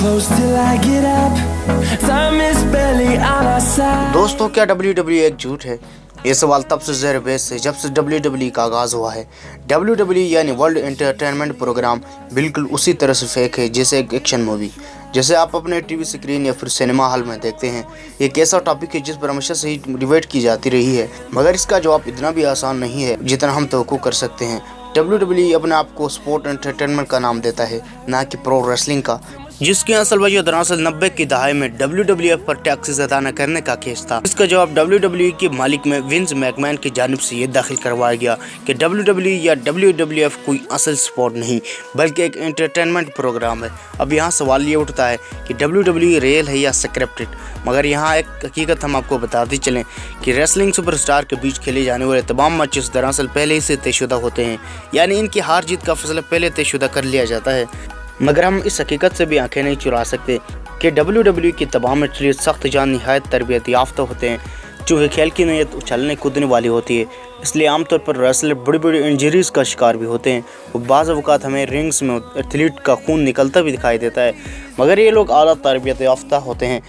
close till I get up. Time is barely on our side. दोस्तों, क्या WWE एक झूठ है? ये सवाल तब से ज़ेर बहस है जब से WWE का आगाज़ हुआ है। WWE यानी वर्ल्ड एंटरटेनमेंट प्रोग्राम बिल्कुल उसी तरह से फेक है जैसे एक एक्शन मूवी, जैसे आप अपने टीवी स्क्रीन या फिर सिनेमा हॉल में देखते हैं। ये एक ऐसा टॉपिक है जिस पर हमेशा से ही डिबेट की जाती रही है, मगर इसका जवाब इतना भी आसान नहीं है जितना हम तवक्को कर सकते हैं। WWE अपने आप को स्पोर्ट एंटरटेनमेंट का नाम देता है, ना कि प्रो रेसलिंग का, जिसकी असल वजह दरअसल 90 की दहाई में WWF पर टैक्सेस अदा न करने का केस था। इसका जवाब WWE के मालिक में विंस मैकमैन की जानिब से ये दाखिल करवाया गया कि WWE या WWF कोई असल स्पोर्ट नहीं बल्कि एक एंटरटेनमेंट प्रोग्राम है। अब यहाँ सवाल ये उठता है कि WWE रियल है या स्क्रिप्टेड, मगर यहाँ एक हकीकत हम आपको बताते चलें कि रेसलिंग सुपरस्टार के बीच खेले जाने वाले तमाम मैचेस दरअसल पहले ही से तयशुदा होते हैं, यानी इनकी हार जीत का फैसला पहले तयशुदा कर लिया जाता है। मगर हम इस हकीकत से भी आंखें नहीं चुरा सकते कि WWE की तमाम एथलीट सख्त जान निहायत तरबियत याफ्ता होते हैं, जो खेल की नीयत उछलने कूदने वाली होती है। इसलिए आमतौर पर रेसलर बड़ी बड़ी इंजरीज का शिकार भी होते हैं और बाज़ अवक़ात हमें रिंग्स में एथलीट का खून निकलता भी दिखाई देता है। मगर ये लोग आला तरबियत याफ्ता होते हैं,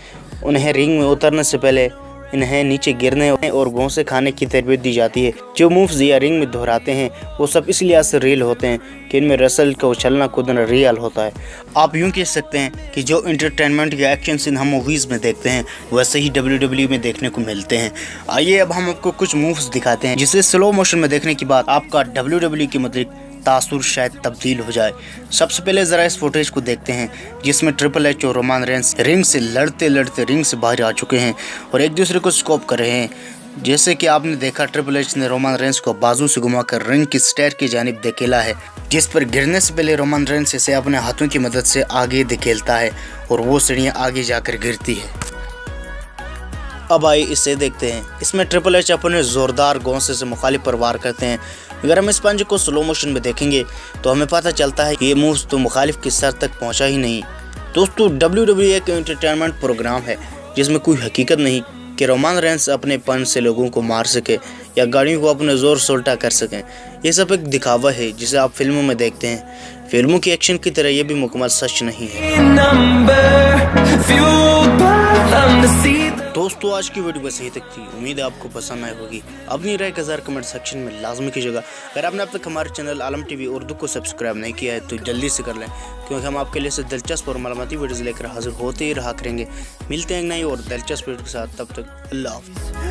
उन्हें रिंग में उतरने से पहले इन्हें नीचे गिरने और घोंसे खाने की तरबियत दी जाती है। जो मूव्स या रिंग में दोहराते हैं वो सब इस लिहाज से रियल होते हैं कि इनमें रेसल का उछलना कूदना रियल होता है। आप यूँ कह सकते हैं कि जो एंटरटेनमेंट या एक्शन सीन हम मूवीज़ में देखते हैं वैसे ही WWE में देखने को मिलते हैं। आइए अब हम आपको कुछ मूव्स दिखाते हैं जिसे स्लो मोशन में देखने के बाद आपका WWE के मतलब तासुर शायद तब्दील हो जाए। सबसे पहले ज़रा इस फुटेज को देखते हैं जिसमें ट्रिपल एच और रोमान रेंस रिंग से लड़ते लड़ते रिंग से बाहर आ चुके हैं और एक दूसरे को स्कोप कर रहे हैं। जैसे कि आपने देखा, ट्रिपल एच ने रोमान रेंस को बाजू से घुमाकर रिंग की स्टेयर की जानिब धकेला है, जिस पर गिरने से पहले रोमान रेंस इसे अपने हाथों की मदद से आगे धकेलता है और वो सीढ़ियाँ आगे जाकर गिरती है। अब आइए इसे देखते हैं। इसमें ट्रिपल एच अपने ज़ोरदार घोंसे से मुखालिफ पर वार करते हैं। अगर हम इस पंच को स्लो मोशन में देखेंगे तो हमें पता चलता है कि ये मूव्स तो मुखालिफ के सर तक पहुंचा ही नहीं। दोस्तों, WWE एक एंटरटेनमेंट प्रोग्राम है जिसमें कोई हकीकत नहीं कि रोमान रेंस अपने पंच से लोगों को मार सके या गाड़ियों को अपने ज़ोर से उल्टा कर सकें। ये सब एक दिखावा है जिसे आप फिल्मों में देखते हैं। फिल्मों की एक्शन की तरह ये भी मुकम्मल सच नहीं है। दोस्तों, आज की वीडियो बस यही तक थी। उम्मीद है आपको पसंद आई होगी। अपनी राय का ज़रा कमेंट सेक्शन में लाजमी कीजिएगा। अगर आपने अब तक हमारे चैनल आलम टीवी उर्दू को सब्सक्राइब नहीं किया है तो जल्दी से कर लें, क्योंकि हम आपके लिए से दिलचस्प और मालूमाती वीडियोज़ लेकर हाजिर होते ही रहा करेंगे। मिलते हैं नई और दिलचस्प वीडियो के साथ, तब तक अल्लाह हाफ़िज़।